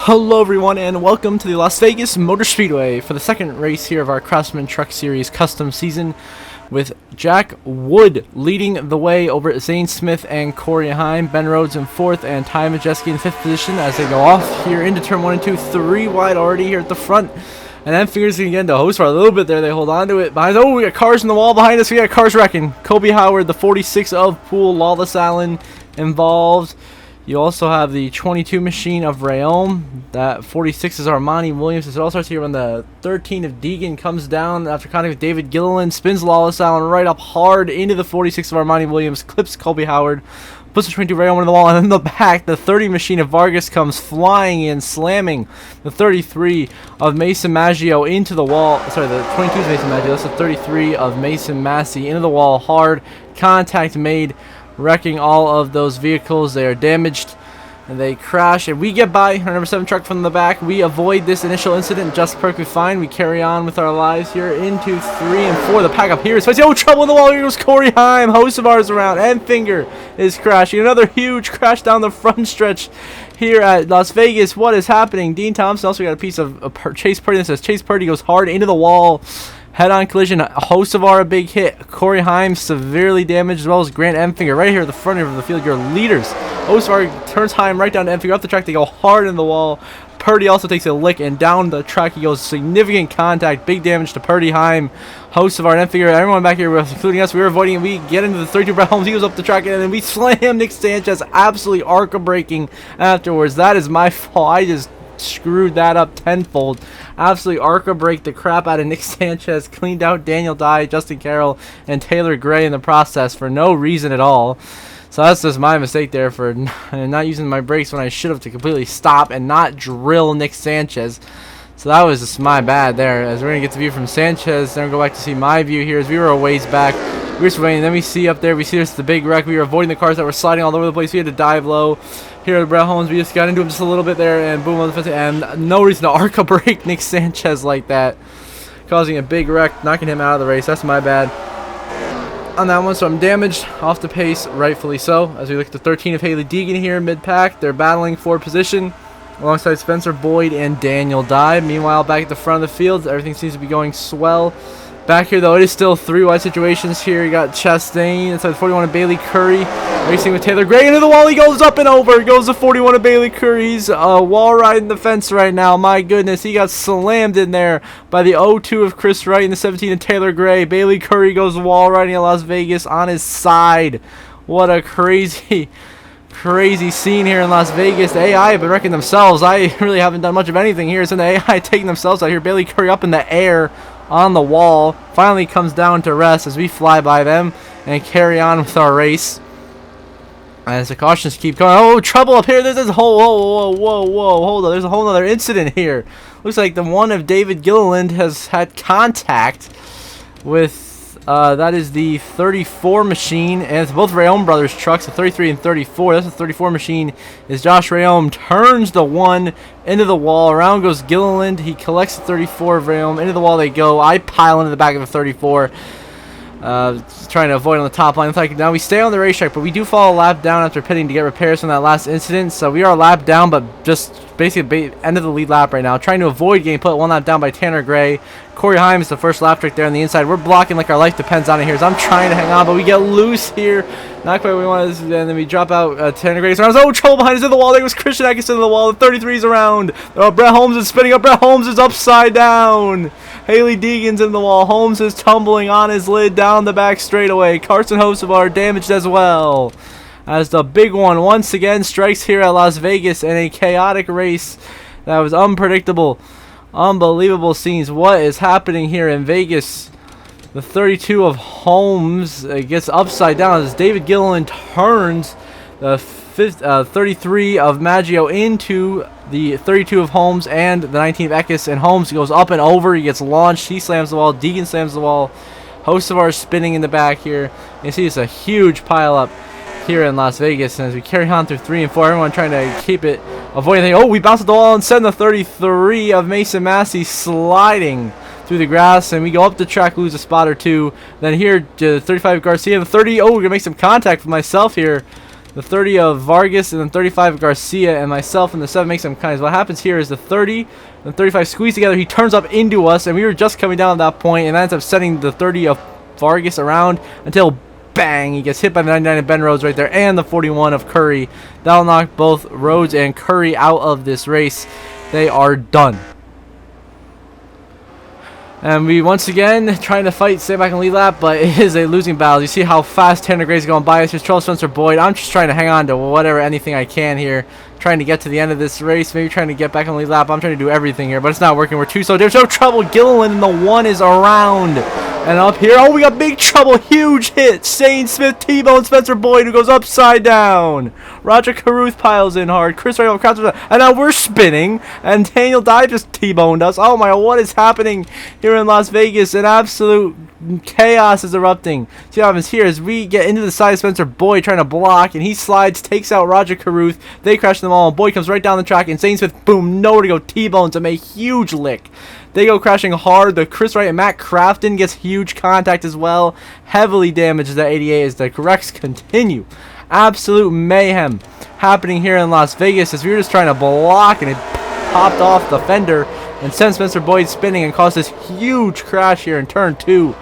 Hello everyone and welcome to the Las Vegas Motor Speedway for the second race here of our Craftsman Truck Series custom season, with Jack Wood leading the way over Zane Smith and Corey Heim, Ben Rhodes in 4th and Ty Majeski in 5th position as they go off here into turn 1 and 2, 3 wide already here at the front. And then fingers can get into host for a little bit there. They hold on to it. Behind, oh, we got cars in the wall behind us. We got cars wrecking. Kobe Howard, the 46 of Pool, Lawless Allen involved. You also have the 22 machine of Rayom. That 46 is Armani Williams. It all starts here when the 13 of Deegan comes down after contact with David Gilliland. Spins Lawless Allen right up hard into the 46 of Armani Williams. Clips Colby Howard. Puts the 22 Rayom into the wall. And then in the back, the 30 machine of Vargas comes flying in, slamming the 33 of Mason Maggio into the wall. Sorry, the 22 is Mason Maggio. That's the 33 of Mason Massey into the wall hard. Contact made, wrecking all of those vehicles. They are damaged and they crash, and we get by our number 7 truck from the back. We avoid this initial incident just perfectly fine. We carry on with our lives here into 3 and 4. The pack up here is spicy. Oh, trouble in the wall. Here goes Corey Heim. Host of ours around, and Finger is crashing. Another huge crash down the front stretch here at Las Vegas. What is happening? Dean Thompson also got a piece of Chase Purdy that says Chase Purdy goes hard into the wall. Head-on collision. Hocevar a big hit. Corey Heim severely damaged, as well as Grant Enfinger right here at the front of the field. Your leaders. Hocevar turns Heim right down to Enfinger. Off the track, they go hard in the wall. Purdy also takes a lick, and down the track he goes. Significant contact. Big damage to Purdy, Heim, Hocevar, and Enfinger. Everyone back here, including us, we were avoiding it. We get into the 32 Brett Holmes. He goes up the track, and then we slam Nick Sanchez. Absolutely arca-breaking afterwards. That is my fault. I just screwed that up tenfold. Absolutely arca break the crap out of Nick Sanchez. Cleaned out Daniel Dye, Justin Carroll, and Taylor Gray in the process for no reason at all. So that's just my mistake there for not using my brakes when I should have to completely stop and not drill Nick Sanchez. So that was just my bad there. As we're going to get the view from Sanchez, then we'll go back to see my view here as we were a ways back. We were surveying, then we see up there, we see there's the big wreck. We were avoiding the cars that were sliding all over the place. We had to dive low. Here at Brett Holmes, we just got into him just a little bit there, and boom on the fence, and no reason to arca break Nick Sanchez like that, causing a big wreck, knocking him out of the race. That's my bad on that one. So I'm damaged off the pace, rightfully so. As we look at the 13 of Haley Deegan here mid-pack, they're battling for position alongside Spencer Boyd and Daniel Dye. Meanwhile, back at the front of the field, everything seems to be going swell. Back here, though, it is still 3 wide situations here. You got Chastain inside 41 of Bailey Curry racing with Taylor Gray into the wall. He goes up and over. Goes to 41 of Bailey Curry. He's wall riding the fence right now. My goodness, he got slammed in there by the 02 of Chris Wright and the 17 of Taylor Gray. Bailey Curry goes wall riding at Las Vegas on his side. What a crazy scene here in Las Vegas. The AI have been wrecking themselves. I really haven't done much of anything here. It's in the AI taking themselves out here. Bailey Curry up in the air on the wall. Finally comes down to rest as we fly by them and carry on with our race. As the cautions keep going. Oh, trouble up here. There's this whoa, hold on. There's a whole other incident here. Looks like the one of David Gilliland has had contact with that is the 34 machine, and it's both Rayom brothers trucks, the 33 and 34. That's the 34 machine. Is Josh Rayom turns the one into the wall. Around goes Gilliland. He collects the 34 of Rayom. Into the wall they go. I pile into the back of the 34. Trying to avoid on the top line. Like now we stay on the racetrack, but we do fall a lap down after pitting to get repairs from that last incident. So we are a lap down, but just basically end of the lead lap right now. Trying to avoid getting put 1 lap down by Tanner Gray. Corey Heim is the first lap trick there on the inside. We're blocking like our life depends on it here. So I'm trying to hang on, but we get loose here. Not quite what we wanted, and then we drop out Tanner Gray. So I was, oh, trouble behind us in the wall. There was Christian Atkinson in the wall. The 33's around. Brett Holmes is spinning up. Brett Holmes is upside down. Haley Deegan's in the wall. Holmes is tumbling on his lid down the back straightaway. Carson Hocevar damaged as well. As the big one once again strikes here at Las Vegas in a chaotic race that was unpredictable. Unbelievable scenes. What is happening here in Vegas? The 32 of Holmes gets upside down as David Gilliland turns the 33 of Maggio into the 32 of Holmes and the 19 of Eckes, and Holmes goes up and over. He gets launched. He slams the wall. Deegan slams the wall. Hocevar spinning in the back here. You see it's a huge pile up here in Las Vegas, and as we carry on through 3 and 4, everyone trying to keep it, avoid anything. Oh, we bounced the wall and send the 33 of Mason Massey sliding through the grass, and we go up the track, lose a spot or two. Then here to 35 Garcia, the 30. Oh, we're gonna make some contact with myself here. the 30 of Vargas, and then 35 of Garcia, and myself, and the 7 makes them kind. What happens here is the 30 and 35 squeeze together. He turns up into us, and we were just coming down at that point, and that ends up setting the 30 of Vargas around until bang, he gets hit by the 99 of Ben Rhodes right there, and the 41 of Curry. That'll knock both Rhodes and Curry out of this race. They are done. And we once again trying to fight, stay back in lead lap, but it is a losing battle. You see how fast Tanner Gray's going by us. Here's Charles Spencer Boyd. I'm just trying to hang on to anything I can here. Trying to get to the end of this race, maybe trying to get back on the lead lap. I'm trying to do everything here, but it's not working. We're too slow. There's no trouble. Gilliland and the 1 is around. And up here, oh, we got big trouble. Huge hit. Zane Smith, T-Bone, Spencer Boyd, who goes upside down. Roger Caruth piles in hard. Chris Wright, Craftsman, and now we're spinning. And Daniel Dye just T-boned us. Oh my, what is happening here in Las Vegas? An absolute chaos is erupting. See what happens here is we get into the side of Spencer Boyd trying to block, and he slides, takes out Roger Caruth. They crash them all, and Boyd comes right down the track, and Zane Smith, boom, nowhere to go, T-bones him, a huge lick. They go crashing hard. The Chris Wright and Matt Crafton gets huge contact as well. Heavily damages that 88 as the corrects continue. Absolute mayhem happening here in Las Vegas as we were just trying to block, and it popped off the fender and sent Spencer Boyd spinning and caused this huge crash here in turn 2.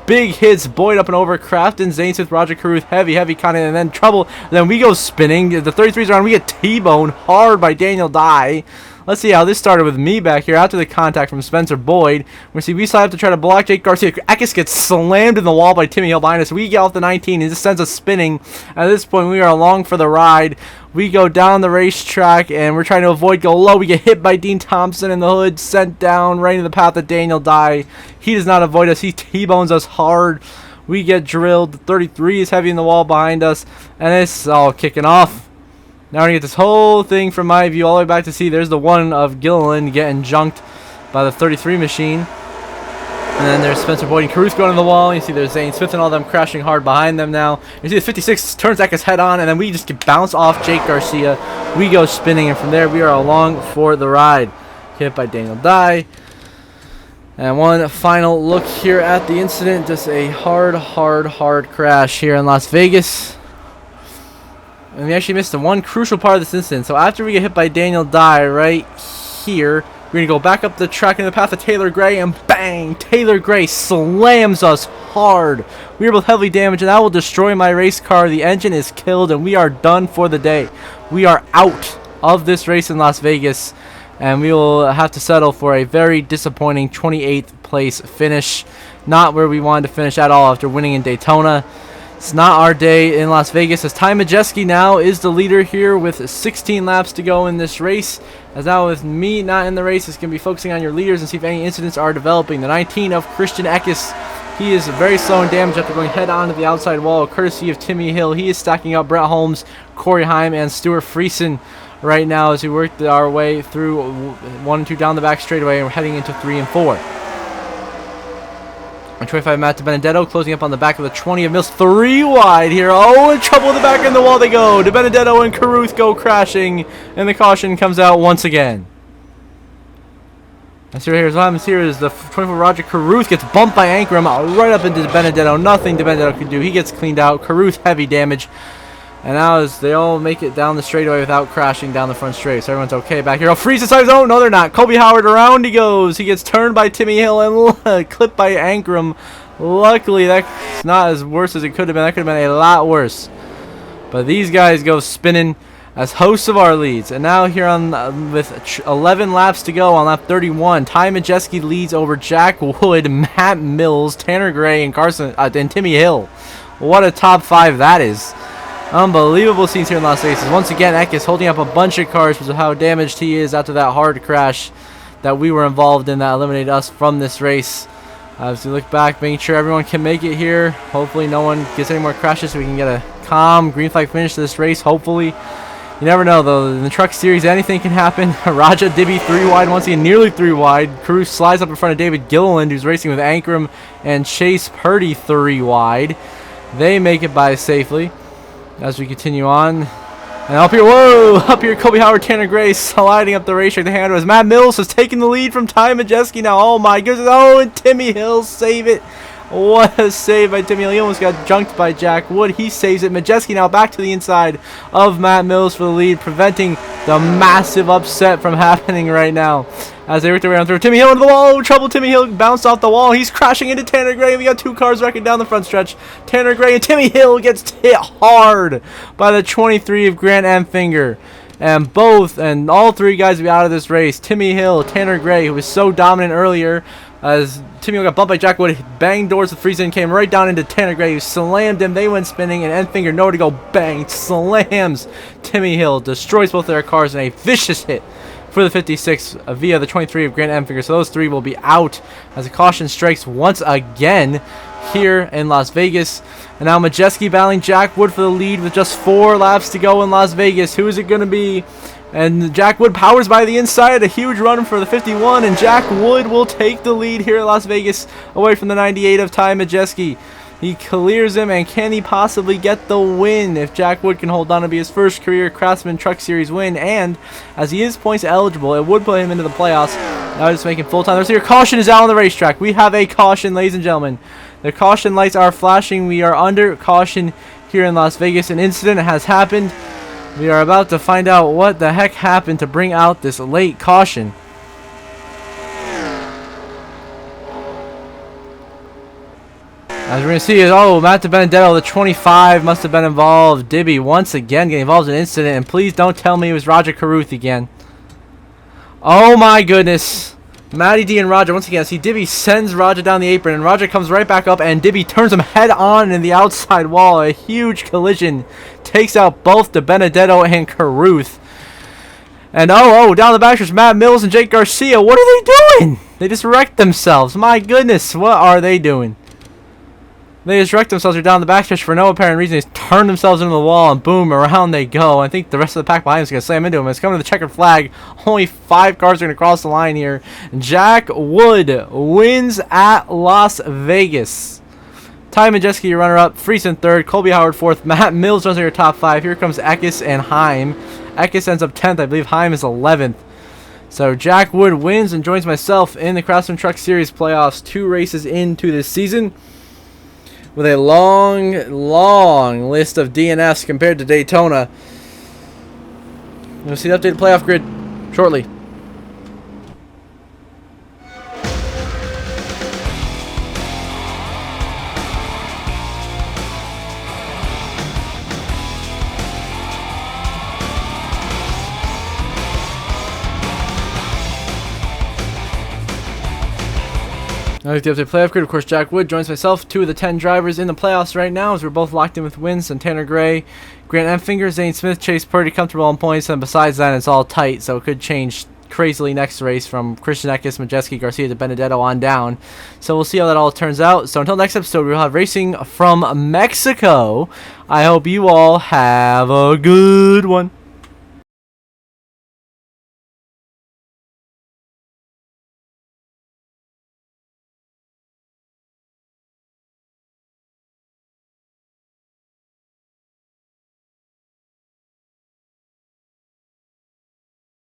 Big hits, Boyd up and over, Crafton, Zane Smith, Roger Caruth, heavy contact, and then trouble. And then we go spinning. The 33's around. We get T-boned hard by Daniel Dye. Let's see how this started with me back here after the contact from Spencer Boyd. We see we slide up to try to block Jake Garcia. Eckes gets slammed in the wall by Timmy Hill behind us. We get off the 19 and just sends us spinning. At this point, we are along for the ride. We go down the racetrack and we're trying to avoid go low. We get hit by Dean Thompson in the hood, sent down right into the path of Daniel Dye. He does not avoid us. He T-bones us hard. We get drilled. The 33 is heavy in the wall behind us, and it's all kicking off. Now we're going to get this whole thing from my view all the way back to see. There's the 1 of Gilliland getting junked by the 33 machine. And then there's Spencer Boyd and Caruth going to the wall. You see there's Zane Smith and all them crashing hard behind them now. You see the 56 turns Eckes head on, and then we just get bounced off Jake Garcia. We go spinning, and from there we are along for the ride. Hit by Daniel Dye. And one final look here at the incident. Just a hard crash here in Las Vegas. And we actually missed the one crucial part of this incident. So after we get hit by Daniel Dye right here, we're going to go back up the track in the path of Taylor Gray, and bang! Taylor Gray slams us hard. We are both heavily damaged, and that will destroy my race car. The engine is killed, and we are done for the day. We are out of this race in Las Vegas, and we will have to settle for a very disappointing 28th place finish. Not where we wanted to finish at all after winning in Daytona. It's not our day in Las Vegas, as Ty Majeski now is the leader here with 16 laps to go in this race. As now with me not in the race, it's going to be focusing on your leaders and see if any incidents are developing. The 19 of Christian Eckes, he is very slow and damaged after going head on to the outside wall, courtesy of Timmy Hill. He is stacking up Brett Holmes, Corey Heim, and Stuart Friesen right now as we work our way through 1 and 2 down the back straightaway, and we're heading into 3 and 4. 25 Matt DiBenedetto closing up on the back of the 20 of Mills. 3 wide here. Oh, in trouble in the back end of the wall they go. DiBenedetto and Caruth go crashing, and the caution comes out once again. And so here's what happens here is the 24 Roger Caruth gets bumped by Ankrum right up into DiBenedetto. Nothing DiBenedetto can do. He gets cleaned out. Caruth heavy damage. And now as they all make it down the straightaway without crashing down the front straight. So everyone's okay back here. Oh, freeze inside his own. No, they're not. Colby Howard around he goes. He gets turned by Timmy Hill and clipped by Ankrum. Luckily, that's not as worse as it could have been. That could have been a lot worse. But these guys go spinning as hosts of our leads. And now here on with 11 laps to go on lap 31, Ty Majeski leads over Jack Wood, Matt Mills, Tanner Gray, and Carson and Timmy Hill. What a top 5 that is. Unbelievable scenes here in Las Vegas. Once again, Eckes holding up a bunch of cars because of how damaged he is after that hard crash that we were involved in that eliminated us from this race. As we look back, making sure everyone can make it here. Hopefully no one gets any more crashes so we can get a calm green flag finish to this race, hopefully. You never know, though. In the truck series, anything can happen. Raja Dibby 3 wide, once again, nearly 3 wide. Cruz slides up in front of David Gilliland, who's racing with Ankrum and Chase Purdy 3 wide. They make it by safely. As we continue on, and up here, whoa, up here, Colby Howard, Tanner Gray sliding up the racetrack. The hand was Matt Mills has taken the lead from Ty Majeski now. Oh my goodness, oh, and Timmy Hill save it. What a save by Timmy Hill. He almost got junked by Jack Wood. He saves it. Majeski now back to the inside of Matt Mills for the lead, preventing the massive upset from happening right now. As they work their way on through, Timmy Hill into the wall. Trouble. Timmy Hill bounced off the wall. He's crashing into Tanner Gray. We got two cars wrecking down the front stretch. Tanner Gray and Timmy Hill gets hit hard by the 23 of Grant Enfinger. And all three guys will be out of this race. Timmy Hill, Tanner Gray, who was so dominant earlier, as Timmy Hill got bumped by Jack Wood, banged doors with Friesen, came right down into Tanner Gray, who slammed him. They went spinning, and Enfinger, nowhere to go, bang, slams Timmy Hill, destroys both of their cars in a vicious hit for the 56 via the 23 of Grant Enfinger. So those three will be out as a caution strikes once again here in Las Vegas. And now Majeski battling Jack Wood for the lead with just 4 laps to go in Las Vegas. Who is it going to be? And Jack Wood powers by the inside. A huge run for the 51. And Jack Wood will take the lead here at Las Vegas away from the 98 of Ty Majeski. He clears him, and can he possibly get the win? If Jack Wood can hold on to be his first career Craftsman Truck Series win, and as he is points eligible, it would put him into the playoffs. Now just making full time. There's your caution is out on the racetrack. We have a caution, ladies and gentlemen. The caution lights are flashing. We are under caution here in Las Vegas. An incident has happened. We are about to find out what the heck happened to bring out this late caution. As we're going to see, Matt DiBenedetto, the 25, must have been involved. Dibby once again getting involved in an incident. And please don't tell me it was Roger Carruth again. Oh my goodness. Matty D and Roger, once again, see Dibby sends Roger down the apron. And Roger comes right back up. And Dibby turns him head on in the outside wall. A huge collision takes out both DiBenedetto and Carruth. And down the backstretch, Matt Mills and Jake Garcia. What are they doing? They just wrecked themselves. My goodness, what are they doing? They just wrecked themselves down the backstretch for no apparent reason. They just turned themselves into the wall, and boom, around they go. I think the rest of the pack behind is going to slam into them. It's coming to the checkered flag. Only 5 cars are going to cross the line here. Jack Wood wins at Las Vegas. Ty Majeski, your runner-up. Friesen third. Colby Howard fourth. Matt Mills runs in your top 5. Here comes Eckes and Heim. Eckes ends up 10th. I believe Heim is 11th. So Jack Wood wins and joins myself in the Craftsman Truck Series playoffs 2 races into this season, with a long list of DNFs compared to Daytona. We'll see the updated playoff grid shortly. Now the updated playoff grid, of course, Jack Wood joins myself, 2 of the 10 drivers in the playoffs right now, as we're both locked in with wins, and Tanner Gray, Grant Enfinger, Zane Smith, Chase Purdy comfortable on points, and besides that, it's all tight, so it could change crazily next race from Christian Eckes, Majeski, Garcia, DiBenedetto on down. So we'll see how that all turns out. So until next episode, we'll have racing from Mexico. I hope you all have a good one.